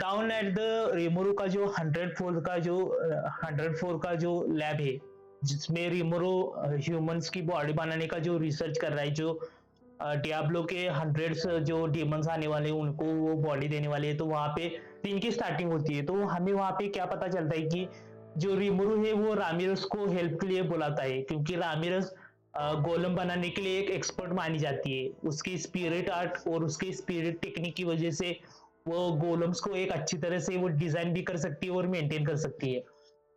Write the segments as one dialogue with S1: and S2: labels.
S1: Down at the रिमोरू का जो 100 floor का जो लैब है, जिसमें रिमोरू ह्यूमंस की बॉडी बनाने का जो रिसर्च कर रहा है, जो डियाब्लो के हंड्रेड्स जो डीमंस आने वाले हैं उनको वो बॉडी देने वाले है, तो वहां पे सीन की स्टार्टिंग होती है। तो हमें वहां पे क्या पता चलता है कि जो रिमोरू है वो रामिरस को हेल्प के लिए बुलाता है, क्योंकि रामिरस गोलम बनाने के लिए एक एक्सपर्ट मानी जाती है। उसकी स्पिरिट आर्ट और उसकी स्पिरिट टेक्निक की वजह से वो गोलम्स को एक अच्छी तरह से वो डिजाइन भी कर सकती है और मेंटेन कर सकती है।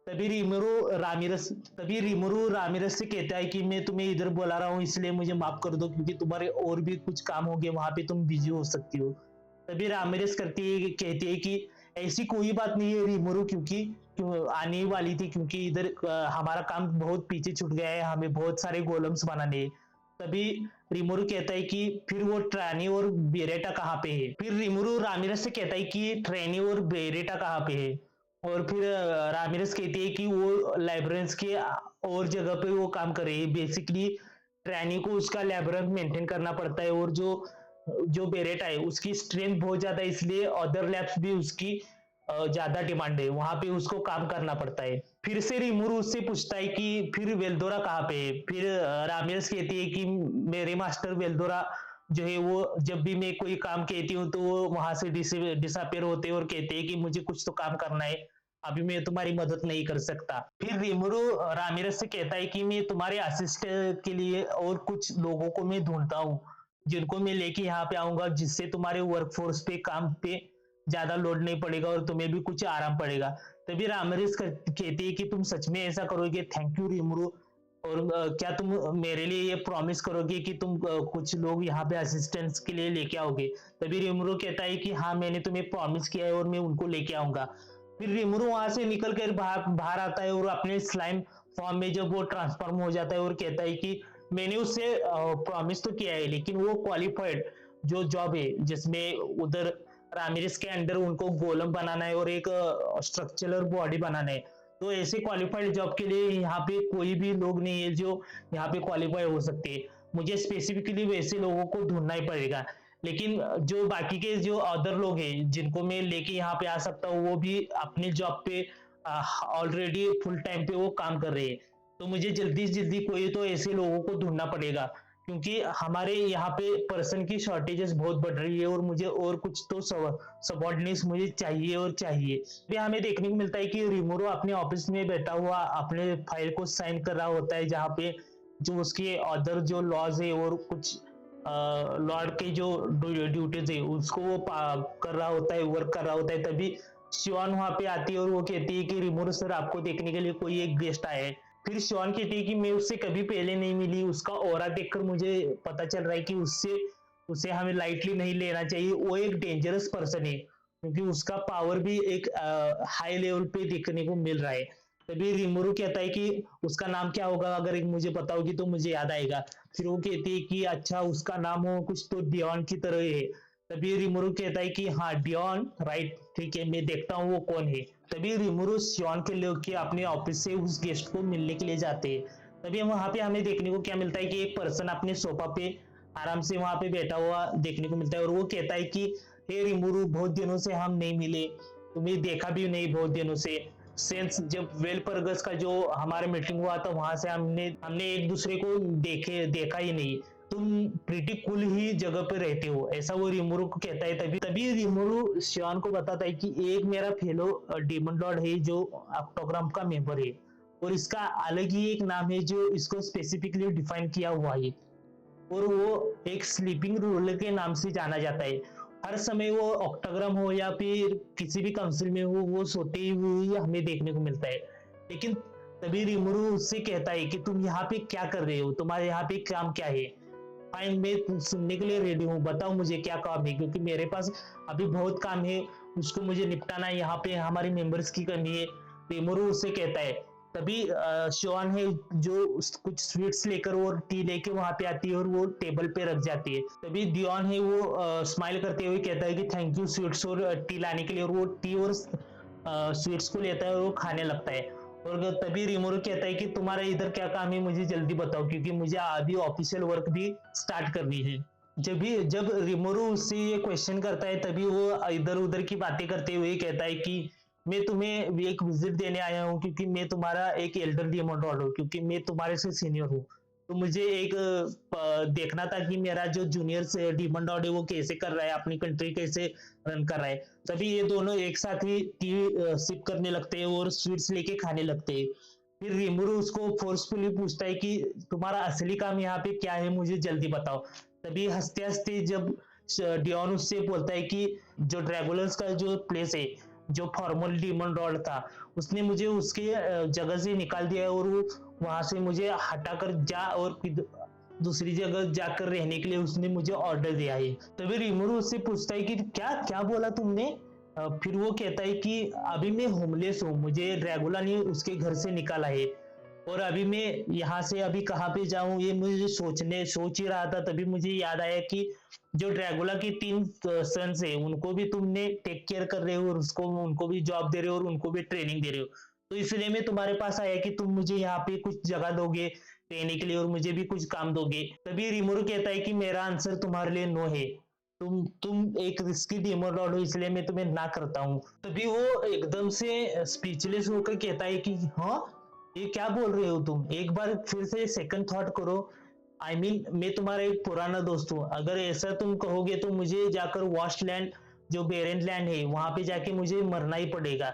S1: तभी रिमोरू रामिरस तभी रिमोरू रामिरस से कहता है कि मैं तुम्हें इधर बुला रहा हूँ, इसलिए मुझे माफ कर दो, क्योंकि तुम्हारे और भी कुछ काम होंगे, वहां पे तुम बिजी हो सकती हो। तभी रामिरस कहती है कि ऐसी कोई बात नहीं है रिमोरू, क्योंकि आने वाली थी, क्योंकि इधर हमारा काम बहुत पीछे छूट गया है, हमें बहुत सारे गोलम्स बनाने हैं। तभी रिमोरू कहता है कि फिर वो ट्रानी और बेरेटा कहाँ पे है। फिर रिमोरू रामिरस से कहता है कि ट्रेनी और बेरेटा कहाँ पे है। और फिर रामिरस कहती है कि वो लाइब्रेंस के और जगह पे वो काम कर रही है। बेसिकली ट्रैनी को उसका लैब्रेंथ मेंटेन करना पड़ता है, और जो जो बेरेटा है उसकी स्ट्रेंथ बहुत ज्यादा है, इसलिए अदर लैब्स भी उसकी ज्यादा डिमांड है, वहां पे उसको काम करना पड़ता है। फिर से रिमोरू उससे पूछता है कि फिर वेल्दोरा कहाँ पे है। फिर रामिरस कहती है कि मेरे मास्टर वेल्दोरा जो है वो जब भी मैं कोई काम कहती हूँ तो वो वहां से डिसअपेयर होते हैं और कहते हैं कि मुझे कुछ तो काम करना है, अभी मैं तुम्हारी मदद नहीं कर सकता। फिर रिमोरू रामिरस से कहता है कि मैं तुम्हारे असिस्ट के लिए और कुछ लोगों को मैं ढूंढता हूँ, जिनको मैं लेके यहाँ पे आऊंगा, जिससे तुम्हारे वर्कफोर्स पे काम पे ज्यादा लोड नहीं पड़ेगा और तुम्हें भी कुछ आराम पड़ेगा। तभी रामिरस कहती है कि तुम सच में ऐसा करोगे, थैंक यू रिमोरू। और क्या तुम मेरे लिए ये प्रॉमिस करोगे कि तुम कुछ लोग यहाँ पे असिस्टेंस के लिए लेके आओगे। तभी रिमोरू कहता है कि हाँ, मैंने तुम्हें प्रॉमिस किया है और मैं उनको लेके आऊंगा। फिर रिमोरू वहां से निकल कर बाहर बाहर आता है और अपने स्लाइम फॉर्म में जब वो ट्रांसफॉर्म हो जाता है और कहता है कि मैंने उससे प्रॉमिस तो किया है, लेकिन वो क्वालिफाइड जो जॉब है जिसमें उधर रामिरस के अंडर उनको गोलम बनाना है और एक स्ट्रक्चरल बॉडी बनाना है, तो ऐसे क्वालिफाइड जॉब के लिए यहाँ पे कोई भी लोग नहीं है जो यहाँ पे क्वालिफाई हो सकते हैं। मुझे स्पेसिफिकली वैसे लोगों को ढूंढना ही पड़ेगा। लेकिन जो बाकी के जो अदर लोग हैं जिनको मैं लेके यहाँ पे आ सकता हूँ, वो भी अपनी जॉब पे ऑलरेडी फुल टाइम पे वो काम कर रहे हैं। तो मुझे जल्दी से जल्दी कोई तो ऐसे लोगों को ढूंढना पड़ेगा, क्योंकि हमारे यहाँ पे पर्सन की शॉर्टेजेस बहुत बढ़ रही है और मुझे और कुछ तो सबॉर्डिनेट्स मुझे चाहिए और चाहिए। भी हमें देखने को मिलता है कि रिमोरो अपने ऑफिस में बैठा हुआ अपने फाइल को साइन कर रहा होता है, जहाँ पे जो उसके अदर जो लॉज है और कुछ लॉर्ड के जो ड्यूटीज है उसको वो कर रहा होता है, वर्क कर रहा होता है। तभी शिवान वहां पे आती है और वो कहती है कि रिमोरो सर, आपको देखने के लिए कोई एक गेस्ट आया है। फिर शिवान कहती है कि मैं उससे कभी पहले नहीं मिली, उसका ऑरा देखकर मुझे पता चल रहा है कि उससे उसे हमें लाइटली नहीं लेना चाहिए, वो एक डेंजरस पर्सन है, क्योंकि उसका पावर भी एक हाई लेवल पे देखने को मिल रहा है। तभी रिमोरू कहता है कि उसका नाम क्या होगा, अगर मुझे पता होगी तो मुझे याद आएगा। फिर वो कहती है कि अच्छा, उसका नाम हो कुछ तो डियोन की तरह है। तभी रिमोरू कहता है कि हाँ, डियोन, राइट, ठीक है, मैं देखता हूँ वो कौन है। तभी रिमोरू शियोन के लोग के अपने ऑफिस से उस गेस्ट को मिलने के लिए जाते हैं। तभी हम वहां पे हमें देखने को क्या मिलता है कि एक पर्सन अपने सोफा पे आराम से वहां पे बैठा हुआ देखने को मिलता है, और वो कहता है कि हे रिमोरू, बहुत दिनों से हम नहीं मिले, तुम्हें देखा भी नहीं बहुत दिनों से। सिंस जब वेल परगस का जो हमारा मीटिंग हुआ था, वहां से हमने हमने एक दूसरे को देखा ही नहीं। तुम प्रीटी कूल ही जगह पे रहते हो, ऐसा वो रिमोरू को कहता है। तभी तभी रिमोरू शिवान को बताता है कि एक मेरा फेलो डेमन लॉर्ड है जो ऑक्टोग्राम का मेंबर है, और इसका अलग ही एक नाम है जो इसको स्पेसिफिकली डिफाइन किया हुआ है, और वो एक स्लीपिंग रूलर के नाम से जाना जाता है। हर समय वो ऑक्टाग्राम हो या फिर किसी भी काउंसिल में हो, वो सोते हुए हमें देखने को मिलता है। लेकिन तभी रिमोरू उससे कहता है कि तुम यहाँ पे क्या कर रहे हो, तुम्हारे यहाँ पे काम क्या है। फाइन, मैं सुनने के लिए रेडी हूँ, बताओ मुझे क्या काम है, क्योंकि मेरे पास अभी बहुत काम है, उसको मुझे निपटाना है, यहाँ पे हमारे मेंबर्स की कमी है। रिमोरू उससे कहता है। तभी शिवान है जो कुछ स्वीट्स लेकर और टी लेके वहां पे आती है और वो टेबल पे रख जाती है। तभी डियोन है वो स्माइल करते हुए कहता है कि थैंक यू स्वीट्स और टी लाने के लिए, और वो टी और स्वीट्स को लेता है और वो खाने लगता है। और तभी रिमोरू कहता है कि तुम्हारा इधर क्या काम है, मुझे जल्दी बताओ, क्योंकि मुझे अभी ऑफिशियल वर्क भी स्टार्ट करनी है। जब रिमोरू उससे ये क्वेश्चन करता है, तभी वो इधर उधर की बातें करते हुए कहता है कि मैं तुम्हें भी एक विजिट देने आया हूँ, क्योंकि मैं तुम्हारा एक एल्डर डीमन लॉर्ड हूँ, क्योंकि मैं तुम्हारे से सीनियर हूँ। तो मुझे एक देखना था कि मेरा जो जूनियर से डीमन लॉर्ड है वो कैसे कर रहा है, अपनी कंट्री कैसे रन कर रहा है। तभी ये दोनों एक साथ ही टी सिप करने लगते हैं और स्वीट्स लेके खाने लगते हैं। फिर रिमोरू उसको फोर्सफुली पूछता है कि तुम्हारा असली काम यहाँ पे क्या है, मुझे जल्दी बताओ। तभी हंसते हंसते जब डियोन उससे बोलता है कि जो ड्रैगुलस का जो प्लेस है, जो फॉर्मल डीमन लॉर्ड था, उसने मुझे उसके जगह से निकाल दिया है, और वो वहां से मुझे हटाकर जा और दूसरी जगह जाकर रहने के लिए उसने मुझे ऑर्डर दिया है। तभी रिमोरू उससे पूछता है कि क्या क्या बोला तुमने। फिर वो कहता है कि अभी मैं होमलेस हूँ, मुझे ड्रैगुला ने उसके घर से निकाला है, और अभी मैं यहाँ से अभी कहाँ पे जाऊं ये मुझे सोच ही रहा था। तभी मुझे याद आया कि जो ड्रैगुला की 3 सन्स है, उनको भी तुमने टेक केयर कर रहे हो, और उसको उनको भी जॉब दे रहे हो और उनको भी ट्रेनिंग दे रहे हो। तो इसलिए मैं तुम्हारे पास आया कि तुम मुझे यहाँ पे कुछ जगह दोगे रहने के लिए, और मुझे भी कुछ काम दोगे। तभी रिमोरू कहता है कि मेरा आंसर तुम्हारे लिए नो है। तुम एक रिस्की डीमन लॉर्ड हो, इसलिए मैं तुम्हें ना करता हूँ। तभी वो एकदम से स्पीचलेस होकर कहता है कि हाँ, ये क्या बोल रहे हो तुम, एक बार फिर से सेकंड थॉट करो। मैं तुम्हारा एक पुराना दोस्त हूँ, अगर ऐसा तुम कहोगे तो मुझे जाकर वॉशलैंड, जो बेरेन लैंड है, वहां पे जाके मुझे मरना ही पड़ेगा।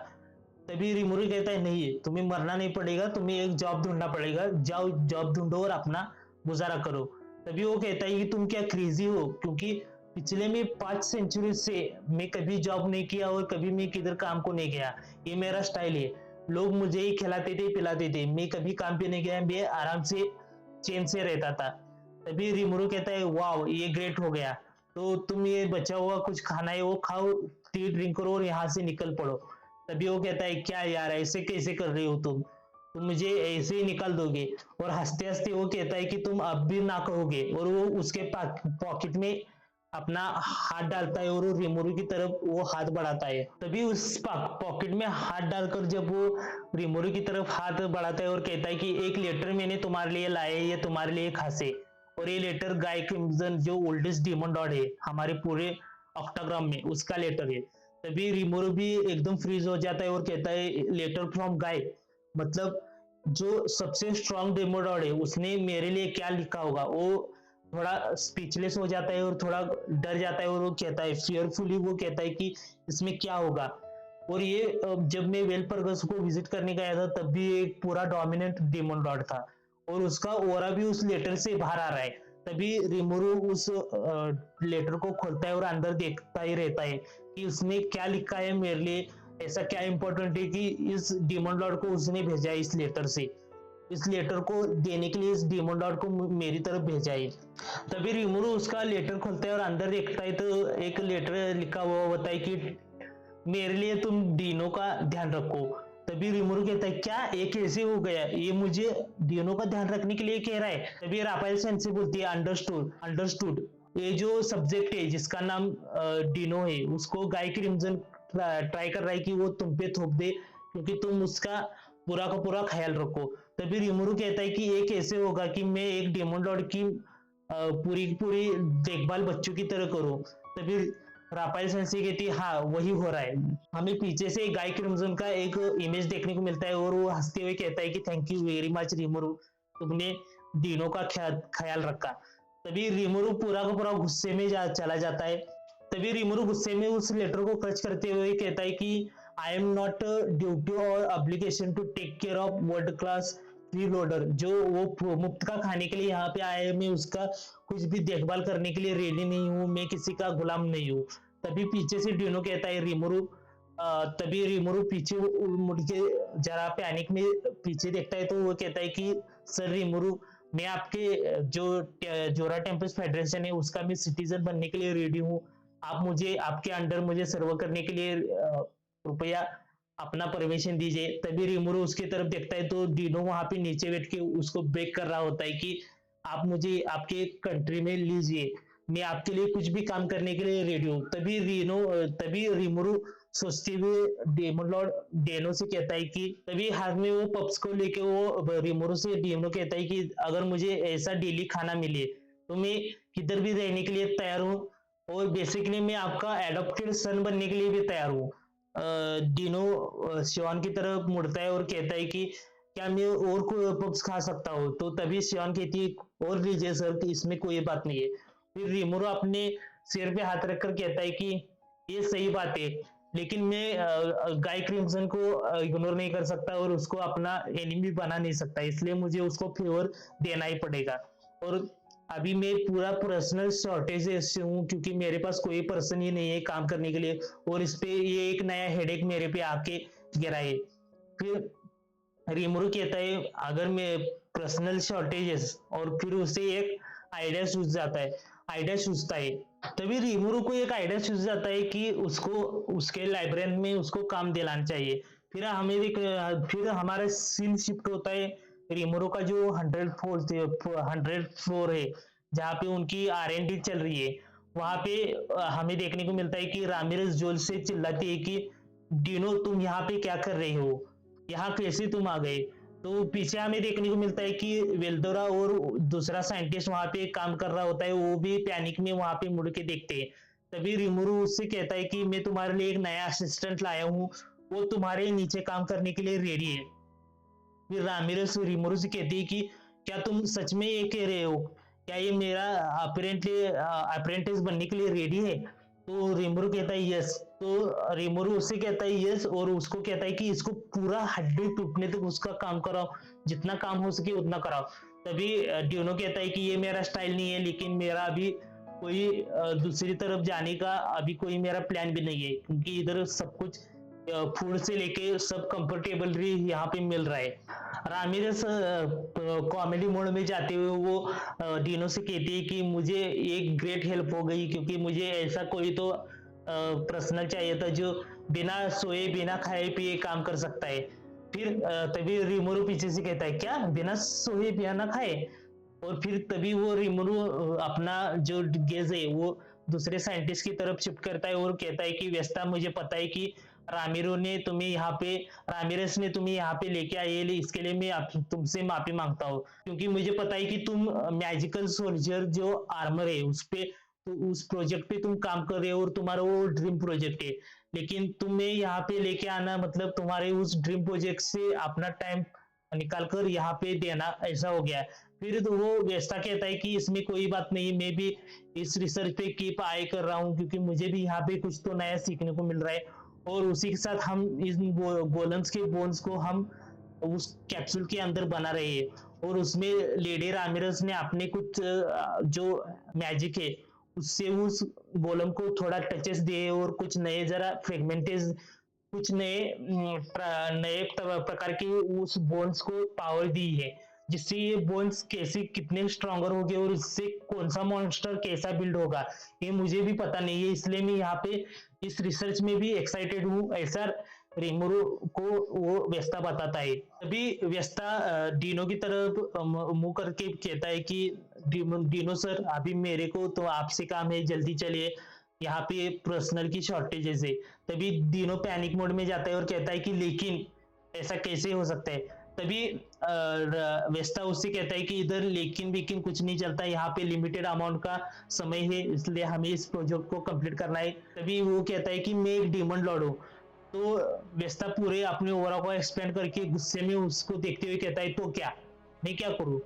S1: तभी रिमोरी कहता है नहीं, तुम्हें मरना नहीं पड़ेगा, तुम्हें एक जॉब ढूंढना पड़ेगा, जाओ जॉब ढूंढो और अपना गुजारा करो। तभी वो कहता है कि तुम क्या क्रेजी हो, क्योंकि पिछले में 5 सेंचुरी से मैं कभी जॉब नहीं किया और कभी मैं किधर काम को नहीं गया। ये मेरा स्टाइल है, लोग मुझे ही खिलाते थे पिलाते थे, मैं कभी काम पे नहीं गया, मैं आराम से चैन से रहता था। तभी रिमोरू कहता है वाह, ये ग्रेट हो गया। तो तुम ये बचा हुआ कुछ खाना है वो खाओ, टी ड्रिंक करो और यहाँ से निकल पड़ो। तभी वो कहता है क्या यार, ऐसे कैसे कर रहे हो तुम मुझे ऐसे ही निकाल दोगे। और हंसते हंसते वो कहता है कि तुम अब भी ना कहोगे, और वो उसके पॉकेट में अपना हाथ डालता है, और वो रिमोरू की तरफ वो हाथ बढ़ाता है। तभी उस पॉकेट में हाथ डालकर जब वो रिमोरू की तरफ हाथ बढ़ाता है और कहता है कि एक लेटर मैंने तुम्हारे लिए लाया है, ये तुम्हारे लिए खास है। और ये लेटर गाय क्रिम्सन, जो ओल्डेस्ट डीमन लॉर्ड है हमारे पूरे ऑक्टाग्राम में, उसका लेटर है। तभी रिमोरू भी एकदम फ्रीज हो जाता है और कहता है लेटर फ्रॉम गाय, मतलब जो सबसे स्ट्रॉन्ग डीमन लॉर्ड है, उसने मेरे लिए क्या लिखा होगा। वो थोड़ा स्पीचलेस हो जाता है और थोड़ा डर जाता है, और वो कहता है फियरफुली, वो कहता है कि इसमें क्या होगा। और ये जब मैं वेलपर्गस को विजिट करने गया था, तब भी एक पूरा डोमिनेंट डीमन लॉर्ड था, और उसका ओरा भी उस लेटर से बाहर आ रहा है। तभी रिमोरू उस लेटर को खोलता है और अंदर देखता ही रहता है कि उसने क्या लिखा है मेरे लिए, ऐसा क्या इंपॉर्टेंट है कि इस डीमन लॉर्ड को उसने भेजा है इस लेटर से, इस लेटर को देने के लिए इस डीमन लॉर्ड को मेरी तरफ भेजा है। तभी रिमोरू उसका लेटर खोलता है और अंदर देखता है, तो एक लेटर लिखा हुआ होता है कि मेरे लिए तुम डीनो का ध्यान रखो। तभी रिमोरू कहता है क्या, ये कैसे हो गया, ये मुझे डीनो का ध्यान रखने के लिए कह रहा है। तभी राफेल सेंसे बोलती है अंडरस्टूड अंडरस्टूड। ये जो सब्जेक्ट है जिसका नाम डीनो है, उसको गाय क्रिम्सन ट्राई कर रहा है कि वो तुम पे थोप दे, क्योंकि तुम उसका पूरा का पूरा ख्याल रखो। तभी रिमोरू कहता है कि ये कैसे होगा कि मैं एक डेमन लॉर्ड की पूरी की पूरी देखभाल बच्चों की तरह करूं। तभी राफेल सेंसी कहती है हाँ, वही हो रहा है। हमें पीछे से गाय क्रिम्सन का एक इमेज देखने को मिलता है, और वो हंसते हुए कहता है कि थैंक यू वेरी मच रिमोरू, तुमने डीनो का ख्याल रखा। तभी रिमोरू पूरा का पूरा गुस्से में चला जाता है। तभी रिमोरू गुस्से में उस लेटर को क्रच करते हुए कहता है कि आई एम नॉट ड्यूटी और obligation to take care of world class freeloader, जो वो मुफ्त का खाने के लिए यहाँ पे आया है, मैं उसका कुछ भी देखभाल करने के लिए रेडी नहीं हूँ, मैं किसी का गुलाम नहीं हूँ। तभी पीछे से डिनो कहता है रिमोरू, तभी रिमोरू पीछे मुड़ के जरा पैनिक में पीछे देखता है, तो वो कहता है कि सर रिमोरू, मैं आपके जो जोरा टेम्पल्स फेडरेशन है उसका मैं सिटीजन बनने के लिए रेडी हूँ। आप मुझे आपके अंडर मुझे सर्व करने के लिए कृपया अपना परमिशन दीजिए। तभी रिमोरू उसकी तरफ देखता है, तो डिनो वहां पे नीचे बैठ के उसको बेक कर रहा होता है कि आप मुझे आपके कंट्री में लीजिए, मैं आपके लिए कुछ भी काम करने के लिए रेडी हूँ। तभी रिमोरू सोचते हुए डेमन लॉर्ड डेनो से कहता है कि तभी हाथ में वो पप्स को लेके वो रिमोरू से डेनो कहता है कि अगर मुझे ऐसा डेली खाना मिले तो मैं किधर भी रहने के लिए तैयार हूँ और बेसिकली मैं आपका एडॉप्टेड सन बनने के लिए भी तैयार हूँ। डिनो शिवान की तरफ मुड़ता है और कहता है कि क्या मैं और कोई पप्स खा सकता हूँ? तो तभी शिवान कहती है और लीजिए सर, कि इसमें कोई बात नहीं है। फिर रिमोरो अपने सिर पे हाथ रखकर कहता है कि ये सही बात है, लेकिन मैं गाय क्रिम्सन को इग्नोर नहीं कर सकता और उसको अपना एनिमी बना नहीं सकता, इसलिए मुझे उसको फेवर देना ही पड़ेगा। और अभी मैं पूरा पर्सनल शॉर्टेज से हूँ, क्योंकि मेरे पास कोई पर्सन ही नहीं है काम करने के लिए, और इस पे ये एक नया हेडेक मेरे पे आके गिरा है। फिर रिमोरू कहता है अगर मैं पर्सनल शॉर्टेजेस, और फिर उसे एक आइडिया सूझ जाता है, आइडिया सूझता है। तभी रिमोरू को एक आइडिया सूझ जाता है कि उसको उसके लाइब्रेरी में उसको काम दिलाना चाहिए। फिर हमारा सीन शिफ्ट होता है रिमोरू का जो 100 फ्लोर है, जहाँ पे उनकी R&D चल रही है। वहां पे हमें देखने को मिलता है कि रामिरेज जोल से चिल्लाती है कि डिनो तुम यहाँ पे क्या कर रहे हो, यहाँ कैसे तुम आ गए? तो पीछे हमें देखने को मिलता है कि वेल्दोरा और दूसरा साइंटिस्ट वहां पे काम कर रहा होता है, वो भी पैनिक में वहां पे मुड़ के देखते हैं। तभी रिमुरु उससे कहता है कि मैं तुम्हारे लिए एक नया असिस्टेंट लाया हूँ, वो तुम्हारे नीचे काम करने के लिए रेडी है। फिर रामिरेस रिमुरु से कहती है कि क्या तुम सच में ये कह रहे हो? क्या ये मेरा अप्रेंटिस बनने के लिए रेडी है? तो रिमुरु कहता है यस। तो रिमुरु उससे कहता है यस, और उसको कहता है कि इसको पूरा हड्डी टूटने तक उसका काम कराओ, जितना काम हो सके उतना कराओ। तभी ड्यूनो कहता है कि ये मेरा स्टाइल नहीं है, लेकिन मेरा अभी कोई दूसरी तरफ जाने का अभी कोई मेरा प्लान भी नहीं है, क्योंकि इधर सब कुछ फूड से लेके सब कंफर्टेबल भी यहाँ पे मिल रहा है। रामिरेस कॉमेडी मोड में जाते हुए वो डिनो से कहती है कि मुझे एक ग्रेट हेल्प हो गई, क्योंकि मुझे ऐसा कोई तो पर्सनल चाहिए था जो बिना सोए बिना खाए पिए काम कर सकता है। फिर तभी रिमोरू पीछे से कहता है क्या बिना सोए बिना खाए? और फिर तभी वो रिमोरू अपना जो गेज है वो दूसरे साइंटिस्ट की तरफ शिफ्ट करता है और कहता है कि वेस्टा, मुझे पता है कि रामिरो ने तुम्हें यहाँ पे रामिरेस ने तुम्हें यहाँ पे लेके आई है, इसके लिए मैं तुमसे माफी मांगता हूँ, क्योंकि मुझे पता है कि तुम मैजिकल सोल्जर जो आर्मर है उस पे, तो उस प्रोजेक्ट पे तुम काम कर रहे हो और तुम्हारा वो ड्रीम प्रोजेक्ट है, लेकिन तुम्हें यहाँ पे लेके आना मतलब तुम्हारे उस ड्रीम प्रोजेक्ट से अपना टाइम निकाल कर यहाँ पे देना, ऐसा हो गया। फिर तो वो वेस्टा कहता है कि इसमें कोई बात नहीं, मैं भी इस रिसर्च पे कीप आई कर रहा हूँ, क्योंकि मुझे भी यहाँ पे कुछ तो नया सीखने को मिल रहा है। और उसी के साथ हम इस गोलम्स के बोन्स को हम उस कैप्सूल के अंदर बना रहे हैं, और उसमें लेडी रामिरेस ने अपने कुछ जो मैजिक है उससे उस गोलम को थोड़ा टचेस दिए और कुछ नए जरा फ्रेगमेंटेज, कुछ नए प्रकार के उस बोन्स को पावर दी है, जिससे ये बोन्स कैसे कितने स्ट्रॉन्गर हो गए और इससे कौन सा मॉन्स्टर कैसा बिल्ड होगा ये मुझे भी पता नहीं है, इसलिए मैं यहाँ पे इस रिसर्च में भी एक्साइटेड हूँ, ऐसा रिमोरू को वो वेस्टा बताता है। तभी वेस्टा डिनो की तरफ मुंह करके कहता है कि डिनो सर, अभी मेरे को तो आपसे काम है, जल्दी चलिए, यहाँ पे पर्सनल की शॉर्टेजेस है। तभी डिनो पैनिक मोड में जाता है और कहता है कि लेकिन ऐसा कैसे हो सकता है? तभी वेस्टा उससे कहता है कि इधर लेकिन बेकिन कुछ नहीं चलता, यहाँ पे लिमिटेड अमाउंट का समय है, इसलिए हमें इस प्रोजेक्ट को कंप्लीट करना है। तभी वो कहता है कि मैं एक डीमन लॉर्ड हूँ। तो वेस्टा पूरे अपने ओवरा को एक्सपेंड करके गुस्से में उसको देखते हुए कहता है तो क्या, मैं क्या करूँ?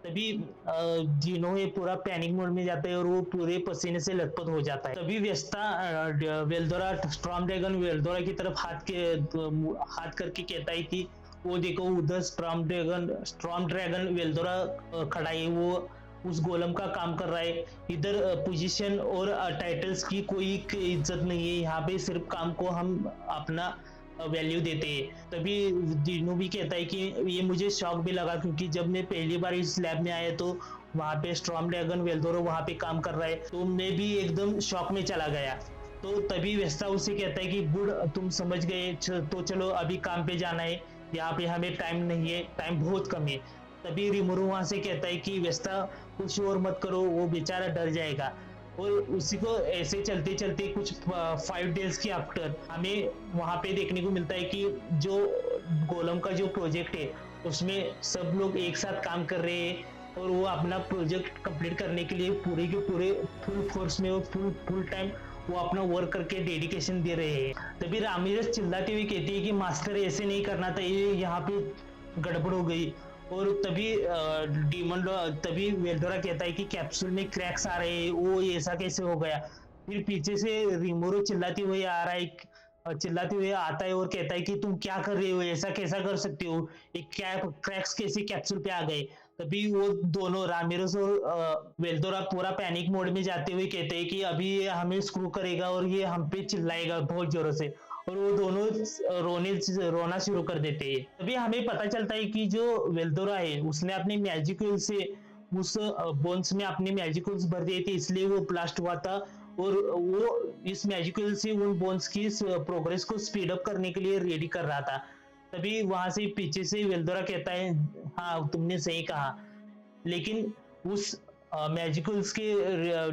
S1: तभी जिनो ये पूरा पैनिक मोड में जाता है और वो पूरे पसीने से लथपथ हो जाता है। तभी वेस्टा वेल्दोरा स्ट्रॉम ड्रैगन वेल्दोरा की तरफ हाथ करके कहता है कि वो देखो उधर स्ट्रॉम ड्रैगन वेल्दोरा खड़ा है, वो उस गोलम का काम कर रहा है। इधर पोजीशन और टाइटल्स की कोई इज्जत नहीं है, यहाँ पे सिर्फ काम को हम अपना वैल्यू देते हैं। तभी डिनो भी कहता है कि ये मुझे शॉक भी लगा, क्योंकि जब मैं पहली बार इस लैब में आया तो वहाँ पे स्ट्रॉम ड्रैगन वेल्दोरा वहाँ पे काम कर रहा है, तो मैं भी एकदम शॉक में चला गया। तो तभी वेस्टा उसे कहता है कि गुड, तुम समझ गए, तो चलो अभी काम पे जाना है, यहाँ पे हमें टाइम नहीं है, टाइम बहुत कम है। तभी रिमोरू वहां से कहता है कि वेस्टा कुछ और मत करो, वो बेचारा डर जाएगा। और उसी को ऐसे चलते चलते कुछ 5 डेज के आफ्टर हमें वहां पे देखने को मिलता है कि जो गोलम का जो प्रोजेक्ट है उसमें सब लोग एक साथ काम कर रहे हैं, और वो अपना प्रोजेक्ट कंप्लीट करने के लिए पूरे के पूरे फुल फोर्स में और फुल फुल टाइम वो अपना वर्क करके डेडिकेशन दे रहे हैं। तभी रामिरस चिल्लाते हुए कहती है कि मास्टर ऐसे नहीं करना था, ये यहाँ पे गड़बड़ हो गई। और तभी तभी वेल्डोरा कहता है कि कैप्सूल में क्रैक्स आ रहे हैं, वो ऐसा कैसे हो गया। फिर पीछे से रिमोरो चिल्लाते हुए आ रहा है, चिल्लाते हुए आता है और कहता है कि तुम क्या कर रहे हो, ऐसा कैसा कर सकते हो, एक कैप क्रैक्स कैसे कैप्सूल पे आ गए। तभी वो दोनों रामिरस और वेल्डोरा पूरा पैनिक मोड में जाते हुए कहते हैं कि अभी ये हमें स्क्रू करेगा और ये हम पे चिल्लाएगा बहुत जोरों से। और वो दोनों रोना शुरू कर देते हैं। तभी हमें पता चलता है कि जो वेल्डोरा है उसने अपने मैजिकल से उस बोन्स में अपने मैजिकल्स भर दिए थे, इसलिए वो ब्लास्ट हुआ था। और वो इस मैजिकल से उन बोन्स की प्रोग्रेस को स्पीड अप करने के लिए रेडी कर रहा था। तभी वहां से पीछे से वेल्डोरा कहता है, हाँ तुमने सही कहा, लेकिन उस मैजिकल्स के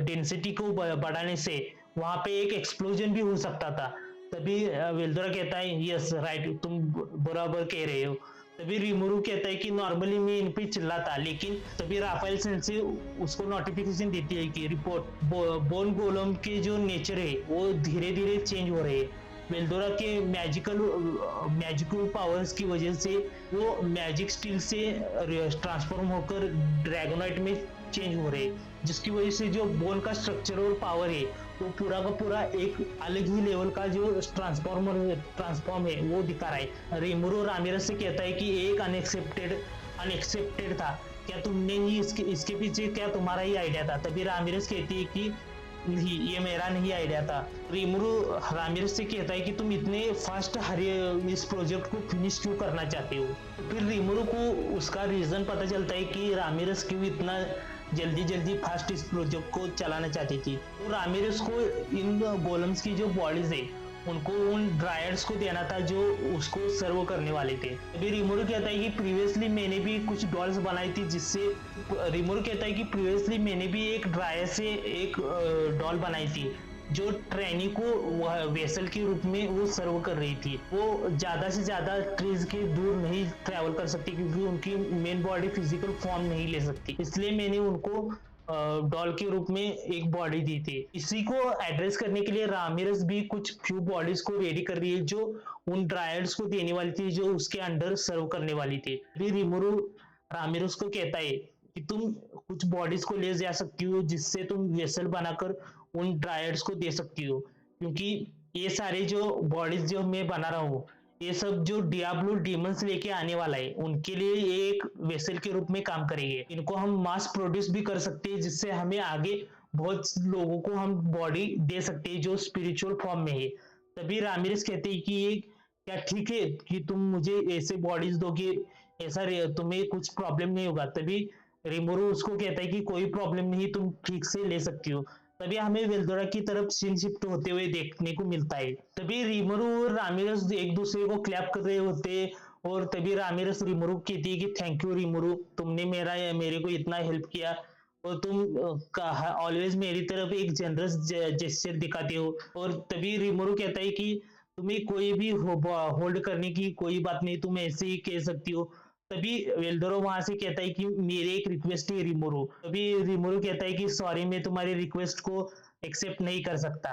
S1: डेंसिटी को बढ़ाने से वहां पे एक एक्सप्लोजन भी हो सकता था। तभी वेल्डोरा कहता है, यस राइट, तुम बराबर कह रहे हो। तभी रिमोरू कहता है कि नॉर्मली मैं इन पे चिल्लाता, लेकिन तभी राफेल सेंसे उसको नोटिफिकेशन देती है कि रिपोर्ट बोन गोलम के जो नेचर है वो धीरे धीरे चेंज हो रहे हैं। वेल्डोरा के मैजिकल पावर्स की वजह से वो मैजिक स्टील से ट्रांसफॉर्म होकर ड्रैगोनाइट में चेंज हो रहे हैं, जिसकी वजह से जो बोन का स्ट्रक्चर और पावर है वो पूरा का पूरा एक अलग ही लेवल का जो ट्रांसफॉर्म है वो दिखा रहा है। रिमोरो रामिरस से कहता है कि एक अनएक्सेप्टेड था, क्या तुमने ही इसके पीछे क्या तुम्हारा ही आइडिया था। तभी रामिरस कहती है कि नहीं, ये मेरा नहीं आइडिया था। रिमोरो रामिरस से कहता है कि तुम इतने फास्ट इस प्रोजेक्ट को फिनिश क्यों करना चाहते हो। फिर रिमोरो को उसका रीजन पता चलता है कि रामिरस क्यों इतना जल्दी जल्दी फास्ट इस प्रोजेक्ट को चलाना चाहती थी। तो रामिरस को इन गोलम्स की जो बॉडीज है उनको उन ड्रायर्स को देना था जो उसको सर्व करने वाले थे। अभी रिमोरू कहता है कि प्रीवियसली मैंने भी कुछ डॉल्स बनाई थी, जिससे रिमोरू कहता है कि प्रीवियसली मैंने भी एक ड्रायर से एक डॉल बनाई थी जो ट्रेनी को वेसल के रूप में वो सर्व कर रही थी। वो ज्यादा से ज्यादा ट्रीज के दूर नहीं ट्रेवल कर सकती क्योंकि उनकी मेन बॉडी फिजिकल फॉर्म नहीं ले सकती, इसलिए मैंने उनको डॉल के रूप में एक बॉडी दी थी। इसी को एड्रेस करने के लिए रामिरस भी कुछ फ्यू बॉडीज को रेडी कर रही है जो उन ड्रायर्स को देने वाली थी, जो उसके अंडर सर्व करने वाली थी। फिर रिमोरू रामिरस को कहता है कि तुम कुछ बॉडीज को ले जा सकती हो जिससे तुम वेसल बनाकर उन ड्रायर्स को दे सकती हो, क्योंकि ये सारे जो बॉडीज जो मैं बना रहा हूँ ये सब जो डियाब्लो डीमंस लेके आने वाला है उनके लिए ये एक वेसल के रूप में काम करेंगे। इनको हम मास प्रोड्यूस भी कर सकते हैं, जिससे हमें आगे बहुत लोगों को हम बॉडी दे सकते हैं जो स्पिरिचुअल फॉर्म में है। तभी रामिरस कहते हैं कि ये क्या ठीक है कि तुम मुझे ऐसे बॉडीज दोगे, ऐसा तुम्हें कुछ प्रॉब्लम नहीं होगा। तभी रिमोरू उसको कहता है कि कोई प्रॉब्लम नहीं, तुम ठीक से ले सकती हो। तभी हमें वेल्डोरा की तरफ सीन शिफ्ट होते हुए देखने को मिलता है। तभी रिमोरू और रामिरस एक दूसरे को क्लैप कर रहे होते और तभी रामिरस रिमोरू कहती है कि थैंक यू रिमोरू, तुमने मेरे को इतना हेल्प किया और तुम ऑलवेज मेरी तरफ एक जनरस जेस्चर दिखाते हो। और तभी रिमोरू कहता है कि तुम्हें कोई भी होल्ड करने की कोई बात नहीं, तुम ऐसे ही कह सकती हो। तभी वेल्डोरो वहां से कहता है कि मेरी एक रिक्वेस्ट है रिमोरू। तभी रिमोरू कहता है कि सॉरी, मैं तुम्हारी रिक्वेस्ट को एक्सेप्ट नहीं कर सकता।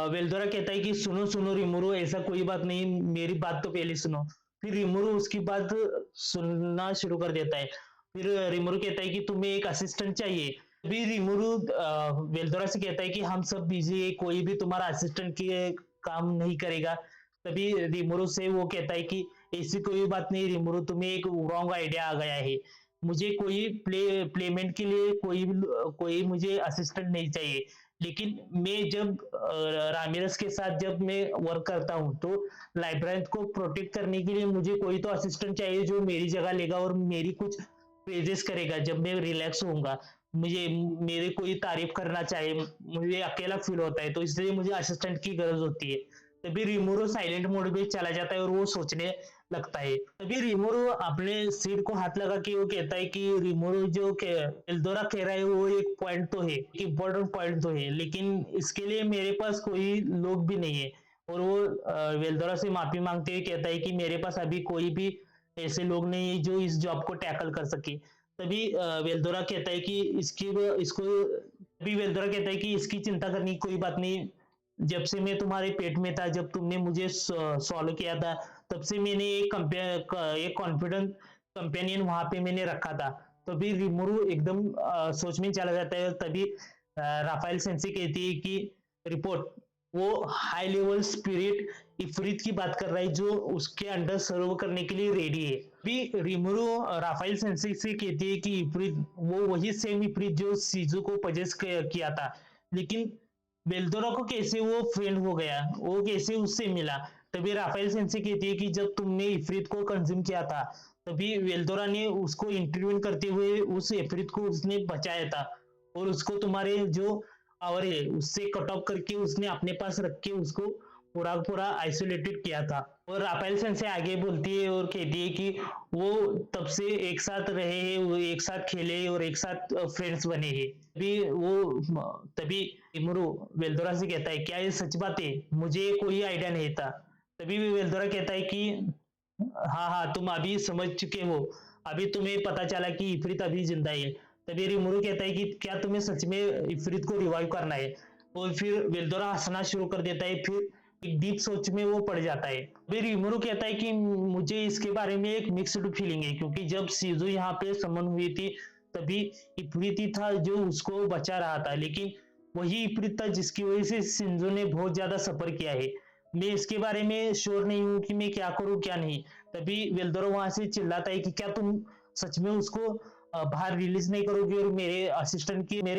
S1: वेल्डोरा कहता है कि सुनो सुनो रिमोरू, ऐसा कोई बात नहीं, मेरी बात तो पहले सुनो। फिर रिमोरू उसकी बात सुनना शुरू कर देता है। फिर रिमोरू कहता है कि तुम्हें एक असिस्टेंट चाहिए। तभी रिमोरू वेल्डोरा से कहता है कि हम सब बिजी है, कोई भी तुम्हारा असिस्टेंट के काम नहीं करेगा। तभी रिमोरू से वो कहता है कि ऐसी कोई बात नहीं रिमोरू, तुम्हें एक रॉन्ग आइडिया आ गया है। मुझे कोई प्लेमेंट के लिए कोई मुझे असिस्टेंट नहीं चाहिए, लेकिन मैं जब रामिरस के साथ जब मैं वर्क करता हूँ तो लाइब्रेंथ को प्रोटेक्ट करने के लिए मुझे कोई तो असिस्टेंट चाहिए जो मेरी जगह लेगा और मेरी कुछ प्रेजेस करेगा जब मैं रिलैक्स होऊंगा। मुझे मेरे कोई तारीफ करना चाहिए, मुझे अकेला फील होता है, तो इसलिए मुझे असिस्टेंट की गरज होती है। तभी रिमोरो साइलेंट मोड में चला जाता है और वो सोचने लगता है। तभी रिमोरो अपने सिर को हाथ लगा के वो कहता है कि रिमोरो जो एल्दोरा कह रहा है वो एक पॉइंट तो है, एक इम्पोर्टेंट पॉइंट तो है, लेकिन इसके लिए मेरे पास कोई लोग भी नहीं है। और वो वेल्दोरा से माफी मांगते हुए कहता है कि मेरे पास अभी कोई भी ऐसे लोग नहीं है जो इस जॉब को टैकल कर सके। तभी वेल्दोरा कहता है कि इसको तभी वेल्दोरा कहता है कि इसकी चिंता करने की कोई बात नहीं। जब से मैं तुम्हारे पेट में था, जब तुमने मुझे सॉल्व किया था, तब से मैंने एक कॉन्फिडेंट कंपेनियन वहां पे मैंने रखा था। तभी रिमोरू एकदम सोच में चला जाता है। तभी राफाइल सेंसी कहती है कि रिपोर्ट, वो हाई लेवल स्पिरिट इफरीत की बात कर रहा है जो उसके अंडर सर्व करने के लिए रेडी है। भी रिमोरो राफाइल सेंसी से कहती है कि इफरीत वो वही सेम इफरीत जो सीजू को पजेस किया था, लेकिन बेलदोरा को कैसे वो फ्रेंड हो गया, वो कैसे उससे मिला। तभी राफेल सेंसी कहती है कि जब तुमने इफरीत को कंज्यूम किया था, तभी वेल्दोरा ने उसको इंटरव्यू करते हुए उस इफरीत को उसने बचाया था, और उसको तुम्हारे जो पावर है उससे कट ऑफ करके उसने अपने पास रख के उसको पूरा पूरा आइसोलेटेड किया था। और राफेल सेंसी आगे बोलती है और कहती है कि वो तब से एक साथ रहे हैं, वो एक साथ खेले और एक साथ फ्रेंड्स बने हैं। तभी इमरू वेल्दोरा से कहता है, क्या ये सच बात है? मुझे कोई आइडिया नहीं था। तभी भी वेल्दोरा कहता है कि हाँ हाँ, तुम अभी समझ चुके हो, अभी तुम्हें पता चला कि इफरीत अभी जिंदा है। तभी रिमुरु कहता है कि क्या तुम्हें सच में इफरीत को रिवाइव करना है? और फिर वेल्दोरा हंसना शुरू कर देता है। फिर एक डीप सोच में वो पड़ जाता है। फिर रिमुरु कहता है कि मुझे इसके बारे में एक मिक्स्ड फीलिंग है, क्योंकि जब सीजू यहाँ पे समन हुई थी, तभी इफरीत ही था जो उसको बचा रहा था, लेकिन वही इफरीत था जिसकी वजह से शिंजो ने बहुत ज्यादा सफर किया है। मैं इसके बारे में श्योर नहीं हूँ कि मैं क्या करूँ क्या नहीं। तभी वेल्दोरो वहां से चिल्लाता है कि क्या तुम सच में उसको बाहर रिलीज नहीं करोगे और मेरे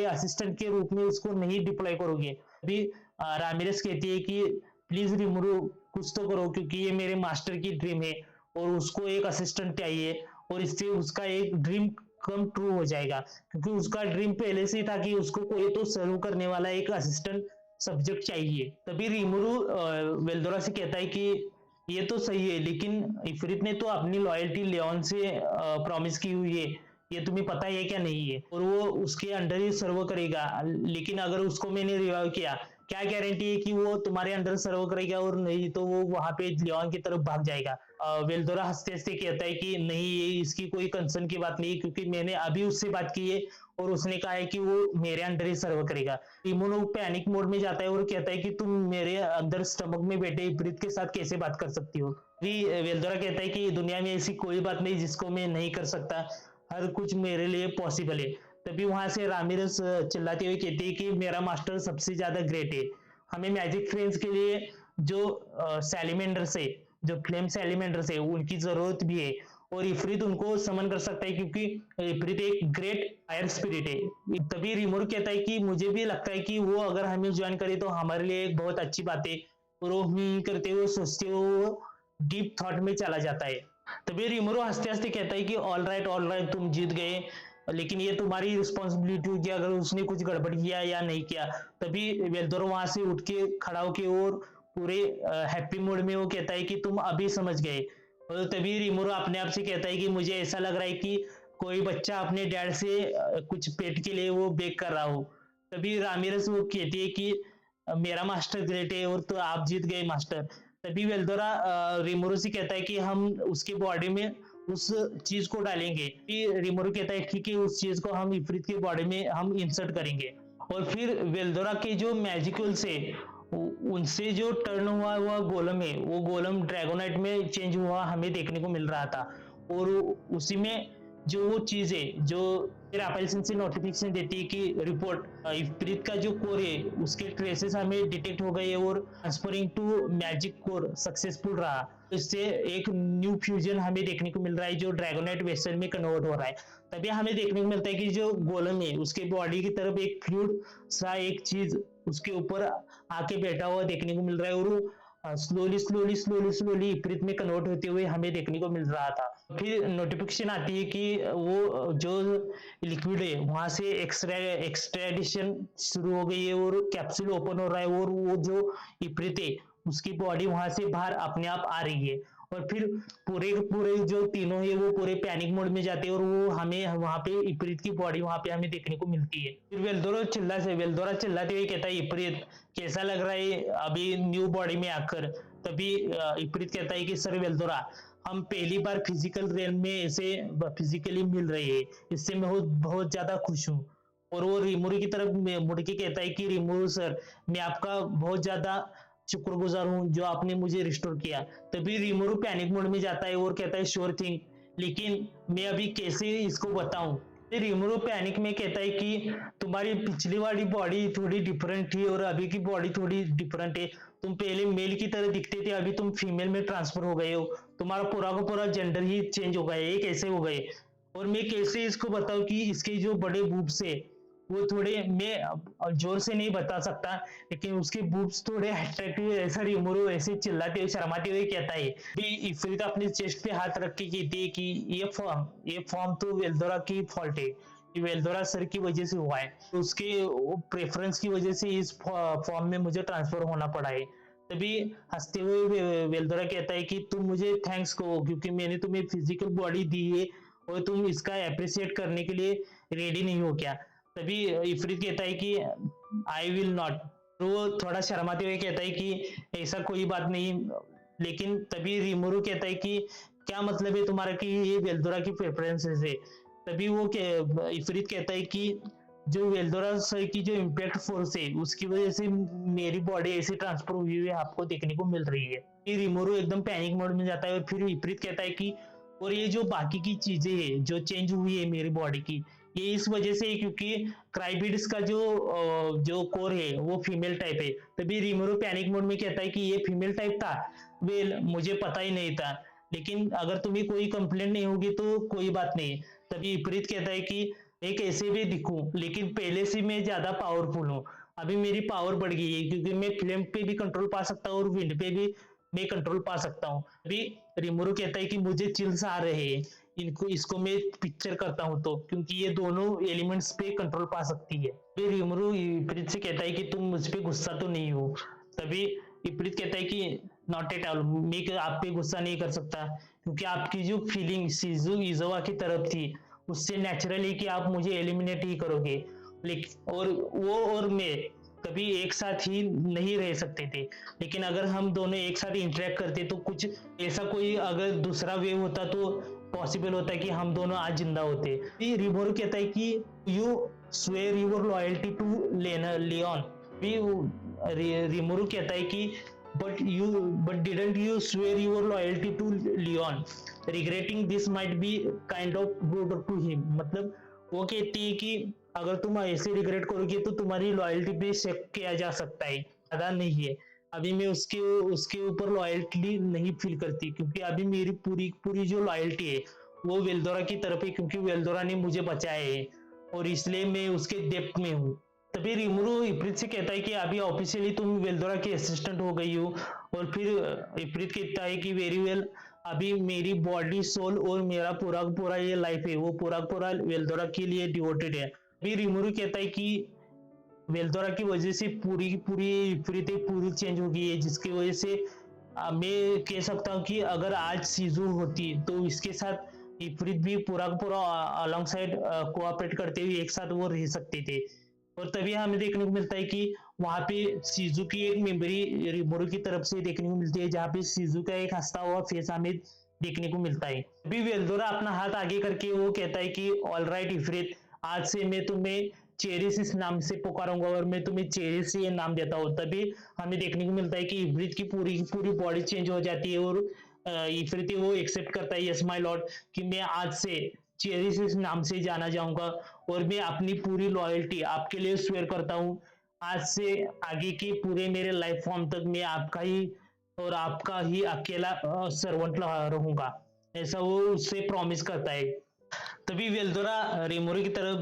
S1: असिस्टेंट के रूप में उसको नहीं डिप्लॉय करोगे? अभी रामिरेस कहती है कि प्लीज रिमूव, कुछ तो करो, क्योंकि ये मेरे मास्टर की ड्रीम है और उसको एक असिस्टेंट चाहिए, और इससे उसका एक ड्रीम कम ट्रू हो जाएगा, क्योंकि उसका ड्रीम पहले से ही था कि उसको कोई तो सर्व करने वाला एक असिस्टेंट सब्जेक्ट चाहिए। तभी रिमुरु वेल्दोरा से कहता है कि ये तो सही है, लेकिन इफरित ने तो अपनी लॉयल्टी लियोन से प्रॉमिस की हुई है, ये तुम्हें पता है क्या नहीं है? और वो उसके अंडर ही सर्व करेगा, लेकिन अगर उसको मैंने रिवाइव किया, क्या गारंटी है कि वो तुम्हारे अंडर सर्व करेगा, और नहीं तो वो वहां पे लियोन की तरफ भाग जाएगा। वेल्दोरा हंसते हंसते कहता है कि नहीं, ये इसकी कोई कंसर्न की बात नहीं है, क्योंकि मैंने अभी उससे बात की है और उसने कहा है कि वो मेरे अंडर ही सर्व करेगा। इमोनो पैनिक मोड में जाता है और कहता है कि तुम मेरे अंदर स्टमक में बैठे इब्रित के साथ कैसे बात कर सकती हो? वेल्दोरा कहता है कि दुनिया में ऐसी कोई बात नहीं जिसको मैं नहीं कर सकता, हर कुछ मेरे लिए पॉसिबल है। तभी वहां से रामिरस चिल्लाते हुए कहती है कि मेरा मास्टर सबसे ज्यादा ग्रेट है, हमें मैजिक फ्रेंड्स के लिए जो सैलिमेंडर्स है, जो फ्लेम सैलिमेंडर्स है, उनकी जरूरत भी है, और इफरीत उनको समन कर सकता है, क्योंकि इफरीत एक ग्रेट फायर स्पिरिट है। तभी रिमोर कहता है कि मुझे भी लगता है कि वो अगर हमें ज्वाइन करे तो हमारे लिए एक बहुत अच्छी बात है, और वो करते हुए सोचते हुए डीप थॉट में चला जाता है। तभी रिमोरो हंसते हंसते कहता है कि ऑल राइट, तुम जीत गए, लेकिन ये तुम्हारी रिस्पॉन्सिबिलिटी होगी अगर उसने कुछ गड़बड़ किया या नहीं किया। तभी वेल्दोरो वहां से उठ के खड़ा होके और पूरे हैप्पी मूड में वो कहता है कि तुम अभी समझ गए। और तभी रिमोरो अपने आप से कहता है कि मुझे ऐसा लग रहा है कि कोई बच्चा अपने डैड से कुछ पेट के लिए वो बेक कर रहा हो। तभी रामिरस वो कहती है कि मेरा मास्टर ग्रेट है और तो आप जीत गए मास्टर। तभी वेल्दोरा रिमोरो से कहता है कि हम उसके बॉडी में उस चीज को डालेंगे। फिर रिमोरो कहता है ठीक है, उस चीज को हम इफरित के बॉडी में हम इंसर्ट करेंगे। और फिर वेल्दोरा के जो मैजिकल्स है उनसे जो टर्न हुआ गोलम है, वो गोलम ड्रैगोनाइट में चेंज हुआ हमें देखने को मिल रहा था। और उसी में जो वो चीज है जो राफेल से नोटिफिकेशन देती है कि रिपोर्ट, इफ्रित का जो कोर है उसके ट्रेसेस हमें डिटेक्ट हो गए और transferring to magic core successful रहा। इससे एक न्यू फ्यूजन हमें देखने को मिल रहा है जो ड्रैगोनाइट वेसल में कन्वर्ट हो रहा है। तभी हमें देखने को मिलता है कि जो गोलम है उसके बॉडी की तरफ एक फ्लूइड सा एक चीज उसके ऊपर आके बैठा हुआ देखने को मिल रहा है, और स्लोली इप्रित में कन्वर्ट होते हुए हमें देखने को मिल रहा था। फिर नोटिफिकेशन आती है कि वो जो लिक्विड है वहां से एक्सट्रेडिशन शुरू हो गई है और कैप्सूल ओपन हो रहा है, और वो जो इप्रित है उसकी बॉडी वहां से बाहर अपने आप आ रही है। और फिर पूरे पूरे जो तीनों है वो पूरे पैनिक मोड में जाते हैं, और वो हमें वहां पे इप्रित की बॉडी वहां पे हमें देखने को मिलती है। फिर वेल्दोरा चिल्लाते हुए कहता है, इप्रित कैसा लग रहा है अभी न्यू बॉडी में आकर? तभी इप्रित कहता है कि सर वेल्दोरा, हम पहली बार फिजिकल रियल में ऐसे फिजिकली मिल रहे हैं, इससे मैं बहुत बहुत ज्यादा खुश हूँ। और वो रिमोरू की तरफ मुड़ के कहता है कि रिमोरू सर, मैं आपका बहुत ज्यादा शुक्रगुजार हूँ जो आपने मुझे रिस्टोर किया। तभी रिमोरू पैनिक मोड में जाता है और कहता है श्योर थिंग, लेकिन मैं अभी कैसे इसको बताऊं। फिर रिमोरू पैनिक में कहता है कि तुम्हारी पिछली वाली बॉडी थोड़ी डिफरेंट थी और अभी की बॉडी थोड़ी डिफरेंट है। तुम पहले मेल की तरह दिखते थे, अभी तुम फीमेल में ट्रांसफर हो गए हो। तुम्हारा पूरा का पूरा जेंडर ही चेंज हो गया है, ये कैसे हो गए। और मैं कैसे इसको बताऊं कि इसके जो बड़े बूब्स है वो थोड़े, मैं जोर से नहीं बता सकता, लेकिन उसके बूब्स थोड़े अट्रैक्टिव है। ऐसा रिमोरू ऐसे चिल्लाते हुए शर्माते हुए कहता है। भी इफरीत अपने चेस्ट पे हाथ रख के कहती है कि ये फॉर्म तो वेल्दोरा की फॉल्ट है, ये वेल्दोरा सर की वजह से हुआ है। उसके प्रेफरेंस की वजह से इस फॉर्म में मुझे ट्रांसफर होना पड़ा है। तभी हंसते हुए वेल्दोरा कहता है कि तुम मुझे थैंक्स कहो क्योंकि मैंने तुम्हें फिजिकल बॉडी दी है और तुम इसका अप्रिशिएट करने के लिए रेडी नहीं हो क्या। तभी इफरीत कहता है कि आई विल नॉट। तो वो थोड़ा शर्माते हुए कहता है कि ऐसा कोई बात नहीं। लेकिन तभी रिमोरू कहता है कि क्या मतलब है तुम्हारा कि ये वेल्दोरा की प्रेफरेंसेस है। तभी इफरीत कहता है कि जो वेल्दोरा सर की जो इम्पैक्ट फोर्स है उसकी वजह से मेरी बॉडी ऐसे ट्रांसफर हुई हुई आपको देखने को मिल रही है। फिर रिमोरू एकदम पैनिक मोड में जाता है और फिर इफरीत कहता है कि और ये जो बाकी की चीजें है जो चेंज हुई है मेरी बॉडी की, ये इस वजह से है क्योंकि क्राइबिड्स का जो कोर है वो फीमेल टाइप है। तभी रिमोरू पैनिक मोड में कहता है कि ये फीमेल टाइप था। वेल मुझे पता ही नहीं था, लेकिन अगर तुम्हें कोई कंप्लेंट नहीं होगी तो कोई बात नहीं। तभी इप्रीत कहता है कि एक ऐसे भी दिखूं लेकिन पहले से मैं ज्यादा पावरफुल हूँ। अभी मेरी पावर बढ़ गई है क्योंकि मैं फ्लेम पे भी कंट्रोल पा सकता हूँ और विंड पे भी मैं कंट्रोल पा सकता हूँ। अभी रिमोरू कहता है कि मुझे चिल्स आ रहे हैं, इनको इसको मैं पिक्चर करता हूँ तो, क्योंकि ये दोनों एलिमेंट्स पे कंट्रोल पा सकती है। फिर रिमोरू इप्रीत से कहता है कि तुम मुझ पे गुस्सा तो नहीं हो। तभी इप्रीत कहता है कि नॉट एट ऑल, मैं आप पे गुस्सा नहीं कर सकता क्योंकि आपकी जो फीलिंग सीजू इजोवा की तरफ थी उससे नेचुरली कि आप मुझे एलिमिनेट ही करोगे। लेकिन और वो और मैं कभी एक साथ ही नहीं रह सकते थे, लेकिन अगर हम दोनों एक साथ इंटरेक्ट करते तो कुछ ऐसा कोई अगर दूसरा वेव होता तो पॉसिबल होता है कि हम दोनों आज जिंदा होते। फिर रिबोरू कहता है कि you swear your loyalty to Leon. फिर रिमोरू कहता है कि but didn't you swear your loyalty to Leon, regretting this might be kind of good to him. मतलब वो कहती है कि अगर तुम ऐसे रिग्रेट करोगे तो तुम्हारी लॉयल्टी पे शक किया जा सकता है, ज्यादा नहीं है। अभी मैं उसके उसके ऊपर लॉयल्टी नहीं फील करती क्योंकि अभी मेरी पूरी पूरी जो लॉयल्टी है वो वेल्दोरा की तरफ है क्योंकि वेल्दोरा ने मुझे बचाया है और इसलिए मैं उसके डेप्थ में हूँ। तभी रिमोरू इप्रीत से कहता है कि अभी ऑफिशियली तुम वेल्दोरा की असिस्टेंट हो गई हो। और फिर इप्रीत कहता है कि वेरी वेल, अभी मेरी बॉडी सोल और मेरा पूरा पूरा ये लाइफ है वो पूरा पूरा वेल्दोरा के लिए डिवोटेड है। अभी रिमोरू कहता है कि वेल्दोरा की वजह से पूरी की पूरी इप्रीत पूरी चेंज हो गई है, जिसकी वजह से मैं कह सकता हूँ कि अगर आज सीजू होती तो इसके साथ इप्रीत भी पूरा का पूरा अलॉन्ग साइड कोऑपरेट करते हुए एक साथ वो रह सकते थे। और तभी हमें देखने को मिलता है कि वहां पे सीजू की एक मेमोरी रिमोरू की तरफ से देखने को मिलती है जहाँ पे सीजू का एक हंसता हुआ फेस हमें देखने को मिलता है। अभी वेल्दोरा अपना हाथ आगे करके वो कहता है कि ऑल राइट इफ्रित, आज से मैं तुम्हें चेरिस इस नाम से पुकारूंगा और मैं तुम्हें चेरिस ये नाम देता हूँ। तभी हमें देखने को मिलता है कि इफ्रित की पूरी पूरी बॉडी चेंज हो जाती है और इफ्रित वो एक्सेप्ट करता है, यस माय लॉर्ड, कि मैं आज से चेरिस इस नाम से जाना जाऊंगा और मैं अपनी पूरी लॉयल्टी आपके लिए स्वेयर करता हूँ। आज से आगे की पूरे मेरे लाइफ फॉर्म तक मैं आपका ही और आपका ही अकेला सर्वेंट रहूंगा, ऐसा वो उससे प्रॉमिस करता है। तभी वेल्दोरा रिमोरू की तरफ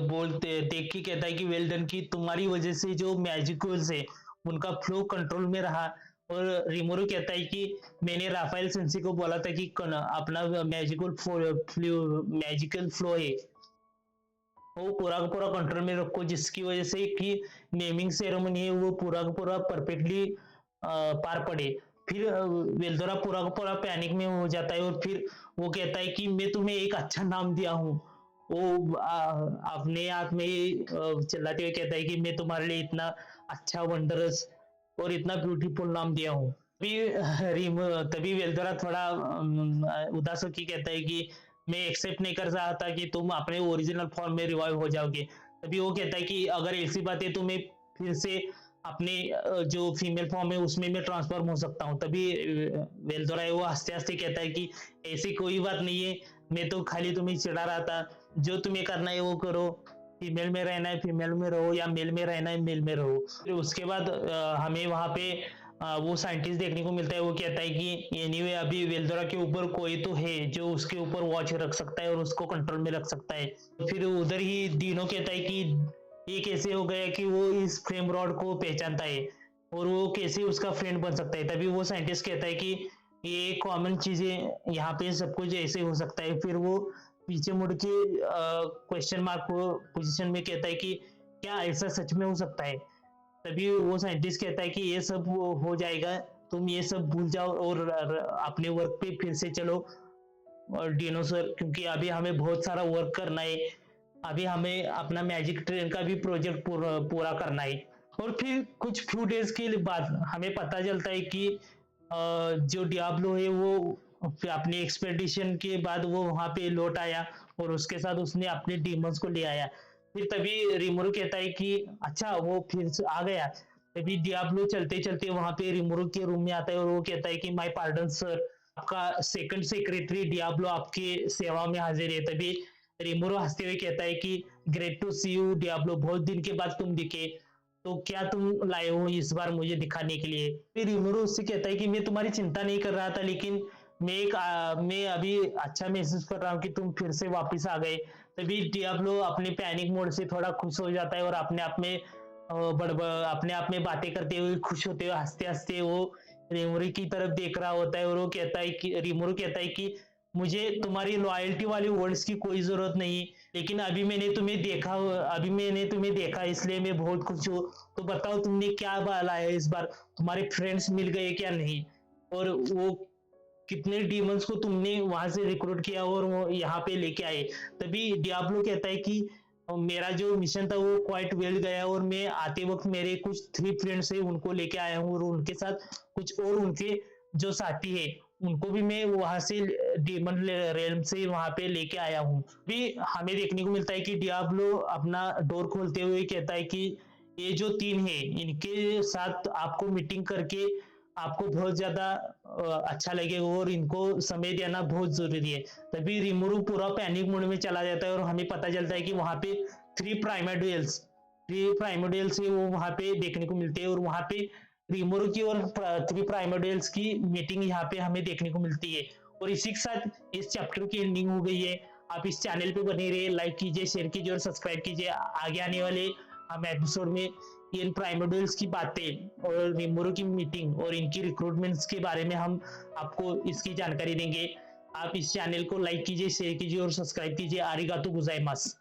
S1: बोलते देख के कहता है कि वेल डन, की तुम्हारी वजह से जो मैजिकल्स है उनका फ्लो कंट्रोल में रहा। और रिमोरू कहता है कि मैंने राफेल सेंसी को बोला था कि अपना मैजिकल फ्लो है वो पूरा का पूरा कंट्रोल में रखो, जिसकी वजह से कि नेमिंग सेरेमनी है वो पूरा का पूरा परफेक्टली पार पड़े। फिर वेल्दोरा पूरा का पूरा पैनिक में हो जाता है और फिर वो कहता है कि मैं तुम्हें एक अच्छा नाम दिया हूँ। वो अपने आप में ही चिल्लाते हुए कहता है कि मैं तुम्हारे लिए इतना अच्छा वंडरस और इतना ब्यूटीफुल नाम दिया हूँ। तभी वेल्दोरा थोड़ा उदास होके कहता है कि मैं एक्सेप्ट नहीं कर रहा था कि तुम अपने ओरिजिनल फॉर्म में रिवाइव हो जाओगे। तभी वो कहता है कि अगर ऐसी बात है तो मैं फिर से अपने जो फीमेल फॉर्म है उसमें मैं ट्रांसफॉर्म हो सकता हूँ। तभी वेल्दोरा है वो हंसते-हंसते कहता है कि ऐसी कोई बात नहीं है, मैं तो खाली तुम्हें चिढ़ा रहा था, जो तुम्हें करना है वो करो, फीमेल में रहना है फीमेल में रहो या मेल में रहना है मेल में रहो। फिर उसके बाद हमें वहाँ पे वो साइंटिस्ट देखने को मिलता है, वो कहता है कि एनीवे अभी वेल्दोरा के ऊपर कोई तो है जो उसके ऊपर वॉच रख सकता है और उसको कंट्रोल में रख सकता है। फिर उधर ही डीनो कहता है कि ये कैसे हो गया कि वो इस फ्रेम रॉड को पहचानता है और वो कैसे उसका फ्रेंड बन सकता है। तभी वो साइंटिस्ट कहता है कि ये कॉमन चीजें यहाँ पे सब कुछ ऐसे हो सकता है। फिर वो पीछे मुड़ के क्वेश्चन मार्क पोजीशन में कहता है कि क्या ऐसा सच में हो सकता है। तभी वो साइंटिस्ट कहता है कि ये सब हो जाएगा, तुम ये सब भूल जाओ और अपने वर्क पे फिर से चलो। और डिनोसर, क्योंकि अभी हमें बहुत सारा वर्क करना है, अभी हमें अपना मैजिक ट्रेन का भी प्रोजेक्ट पूरा करना है। और फिर कुछ फ्यू डेज के बाद हमें पता चलता है कि जो डियाब्लो है वो अपनी एक्सपेडिशन के बाद वो वहां पे लौट आया और उसके साथ उसने अपने डीमंस को ले आया। फिर तभी रिमोरू कहता है कि अच्छा वो फिर से आ गया। तभी डियाब्लो चलते चलते वहां पे रिमोरू के रूम में आता है और वो कहता है कि माय पार्डन सर, आपका सेकंड सेक्रेटरी डियाब्लो आपकी सेवा में हाजिर है। तभी रिमोरू हंसते हुए कहता है कि great to see you Diablo, बहुत दिन के बाद तुम दिखे, तो क्या तुम लाए हो इस बार मुझे दिखाने के लिए। फिर रिमोरू उससे कहता है कि मैं तुम्हारी चिंता नहीं कर रहा था, लेकिन मैं अभी अच्छा महसूस कर रहा हूँ कि तुम फिर से वापस आ गए। तभी डियाब्लो अपने पैनिक मोड से थोड़ा खुश हो जाता है और अपने आप में बातें करते हुए खुश होते हुए हंसते हंसते वो रिमोरू की तरफ देख रहा होता है और वो कहता है कि रिमोरू कहता है कि मुझे तुम्हारी लॉयल्टी वाली वर्ड्स की कोई जरूरत नहीं, लेकिन अभी मैंने तुम्हें देखा इसलिए मैं बहुत खुश हूँ। तो बताओ तुमने क्या लाया इस बार, तुम्हारे फ्रेंड्स मिल गए क्या नहीं, और वो कितने डीमंस को तुमने वहां से रिक्रूट किया और वो यहाँ पे लेके आए। तभी डियाब्लो कहता है कि मेरा जो मिशन था वो क्वाइट वेल गया और मैं आते वक्त मेरे कुछ 3 फ्रेंड्स है उनको लेके आया हूँ और उनके साथ कुछ और उनके जो साथी है उनको भी मैं वहां से डीमन रेलम से वहां पे लेके आया हूँ। भी हमें देखने को मिलता है कि डियाब्लो अपना डोर खोलते हुए कहता है कि ये जो 3 है इनके साथ आपको मीटिंग करके आपको बहुत ज्यादा अच्छा लगेगा और इनको समय देना बहुत जरूरी है। तभी रिमोरू पूरा पैनिक मोड में चला जाता है और हमें पता चलता है कि वहां पे 3 प्राइमोडियल्स है वो वहां पे देखने को मिलते हैं और वहां पे रिमोरू की और 3 प्राइमोडियल्स की मीटिंग यहाँ पे हमें देखने को मिलती है। और इसी के साथ इस चैप्टर की एंडिंग हो गई है। आप इस चैनल पे बने रहिए, लाइक कीजिए, शेयर कीजिए और सब्सक्राइब कीजिए। आगे आने वाले हम एपिसोड में इन प्राइमोडियल्स की बातें और रिमोरू की मीटिंग और इनकी रिक्रूटमेंट्स के बारे में हम आपको इसकी जानकारी देंगे। आप इस चैनल को लाइक कीजिए, शेयर कीजिए और सब्सक्राइब कीजिए। आरिगातो गोजाइमास।